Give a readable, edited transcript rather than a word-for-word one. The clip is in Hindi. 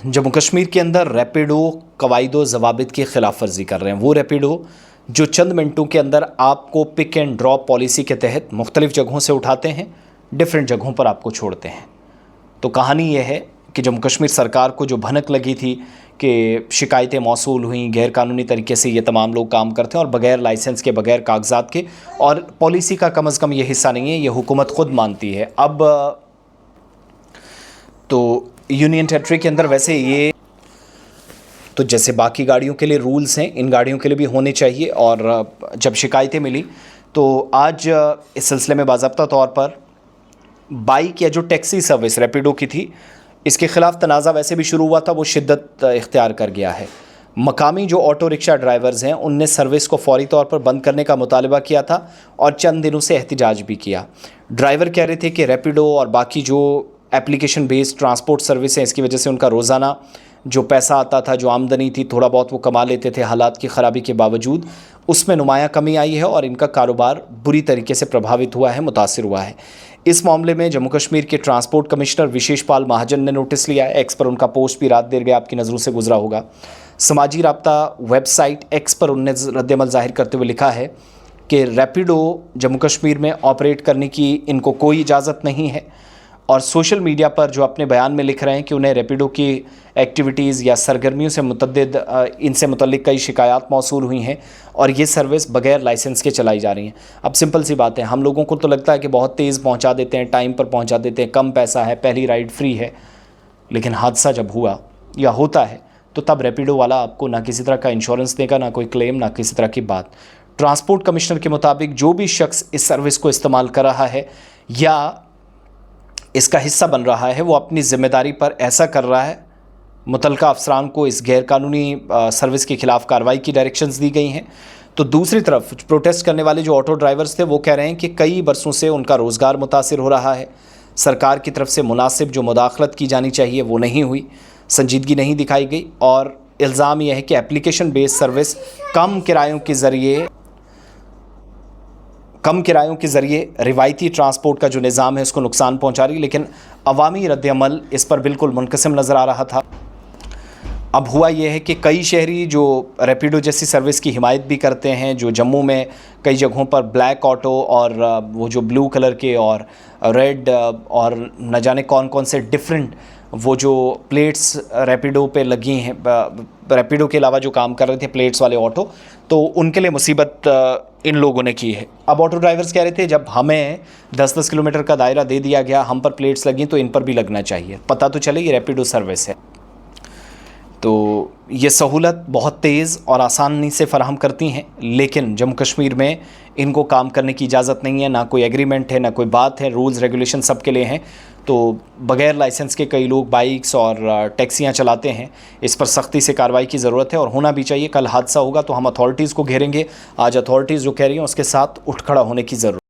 जम्मू कश्मीर के अंदर रैपिडो कवायदो ज़वाबित की खिलाफ वर्जी कर रहे हैं। वो रैपिडो जो चंद मिनटों के अंदर आपको पिक एंड ड्रॉप पॉलिसी के तहत मुख्तलिफ़ जगहों से उठाते हैं, डिफरेंट जगहों पर आपको छोड़ते हैं। तो कहानी यह है कि जम्मू कश्मीर सरकार को जो भनक लगी थी कि शिकायतें मौसूल हुई, गैरकानूनी तरीके से ये तमाम लोग काम करते हैं और बग़ैर लाइसेंस के, बग़ैर कागजात के, और पॉलिसी का कम अज़ कम ये हिस्सा नहीं है, ये हुकूमत ख़ुद मानती है। अब तो यूनियन टेरिटरी के अंदर वैसे ये तो जैसे बाकी गाड़ियों के लिए रूल्स हैं, इन गाड़ियों के लिए भी होने चाहिए। और जब शिकायतें मिली तो आज इस सिलसिले में बाज़ाब्ता तौर पर बाइक या जो टैक्सी सर्विस रैपिडो की थी, इसके ख़िलाफ़ तनाज़ा वैसे भी शुरू हुआ था, वो शिद्दत इख्तियार कर गया है। मकामी जो ऑटो रिक्शा ड्राइवर्स हैं, उनने सर्विस को फ़ौरी तौर पर बंद करने का मुतालबा किया था और चंद दिनों से एहतिजाज भी किया। ड्राइवर कह रहे थे कि रैपिडो और बाकी जो एप्लीकेशन बेस्ड ट्रांसपोर्ट सर्विस हैं, इसकी वजह से उनका रोज़ाना जो पैसा आता था, जो आमदनी थी, थोड़ा बहुत वो कमा लेते थे। हालात की ख़राबी के बावजूद उसमें नुमायाँ कमी आई है और इनका कारोबार बुरी तरीके से प्रभावित हुआ है, मुतासिर हुआ है। इस मामले में जम्मू कश्मीर के ट्रांसपोर्ट कमिश्नर विशेष पाल महाजन ने नोटिस लिया है। एक्स पर उनका पोस्ट भी रात देर गए आपकी नज़रों से गुजरा होगा। समाजी राब्ता वेबसाइट एक्स पर उनने रद्दअमल ज़ाहिर करते हुए लिखा है कि रैपिडो जम्मू कश्मीर में ऑपरेट करने की इनको कोई इजाज़त नहीं है और सोशल मीडिया पर जो अपने बयान में लिख रहे हैं कि उन्हें रैपिडो की एक्टिविटीज़ या सरगर्मियों से मुतअद्दिद इनसे मुतल्लिक़ कई शिकायत मौसूल हुई हैं और ये सर्विस बग़ैर लाइसेंस के चलाई जा रही हैं। अब सिंपल सी बात है, हम लोगों को तो लगता है कि बहुत तेज़ पहुंचा देते हैं, टाइम पर पहुंचा देते हैं, कम पैसा है, पहली राइड फ्री है, लेकिन हादसा जब हुआ या होता है तो तब रैपिडो वाला आपको ना किसी तरह का इंश्योरेंस देगा, ना कोई क्लेम, ना किसी तरह की बात। ट्रांसपोर्ट कमिश्नर के मुताबिक जो भी शख्स इस सर्विस को इस्तेमाल कर रहा है या इसका हिस्सा बन रहा है, वो अपनी ज़िम्मेदारी पर ऐसा कर रहा है। मुतल्लिका अफसरान को इस गैरकानूनी सर्विस के ख़िलाफ़ कार्रवाई की डायरेक्शंस दी गई हैं। तो दूसरी तरफ प्रोटेस्ट करने वाले जो ऑटो ड्राइवर्स थे, वो कह रहे हैं कि कई बरसों से उनका रोज़गार मुतासिर हो रहा है। सरकार की तरफ से मुनासिब जो मुदाखलत की जानी चाहिए वो नहीं हुई, संजीदगी नहीं दिखाई गई और इल्ज़ाम यह है कि एप्लीकेशन बेस्ड सर्विस कम किरायों के ज़रिए रिवायती ट्रांसपोर्ट का जो निज़ाम है उसको नुकसान पहुंचा रही है। लेकिन अवामी रद्द-ए-अमल इस पर बिल्कुल मुनक़सिम नज़र आ रहा था। अब हुआ यह है कि कई शहरी जो रैपिडो जैसी सर्विस की हिमायत भी करते हैं, जो जम्मू में कई जगहों पर ब्लैक ऑटो और वो जो ब्लू कलर के और रेड और न जाने कौन कौन से डिफरेंट वो जो प्लेट्स रैपिडो पे लगी हैं, रैपिडो के अलावा जो काम कर रहे थे प्लेट्स वाले ऑटो, तो उनके लिए मुसीबत इन लोगों ने की है। अब ऑटो ड्राइवर्स कह रहे थे जब हमें 10-10 किलोमीटर का दायरा दे दिया गया, हम पर प्लेट्स लगी, तो इन पर भी लगना चाहिए, पता तो चले ये रैपिडो सर्विस है। तो ये सहूलत बहुत तेज़ और आसानी से फ़राहम करती हैं, लेकिन जम्मू कश्मीर में इनको काम करने की इजाज़त नहीं है, ना कोई एग्रीमेंट है, ना कोई बात है। रूल्स रेगुलेशन सब के लिए हैं। तो बग़ैर लाइसेंस के कई लोग बाइक्स और टैक्सियाँ चलाते हैं। इस पर सख्ती से कार्रवाई की ज़रूरत है और होना भी चाहिए। कल हादसा होगा तो हम अथॉरिटीज़ को घेरेंगे। आज अथॉरिटीज़ जो कह रही हैं उसके साथ उठ खड़ा होने की ज़रूरत।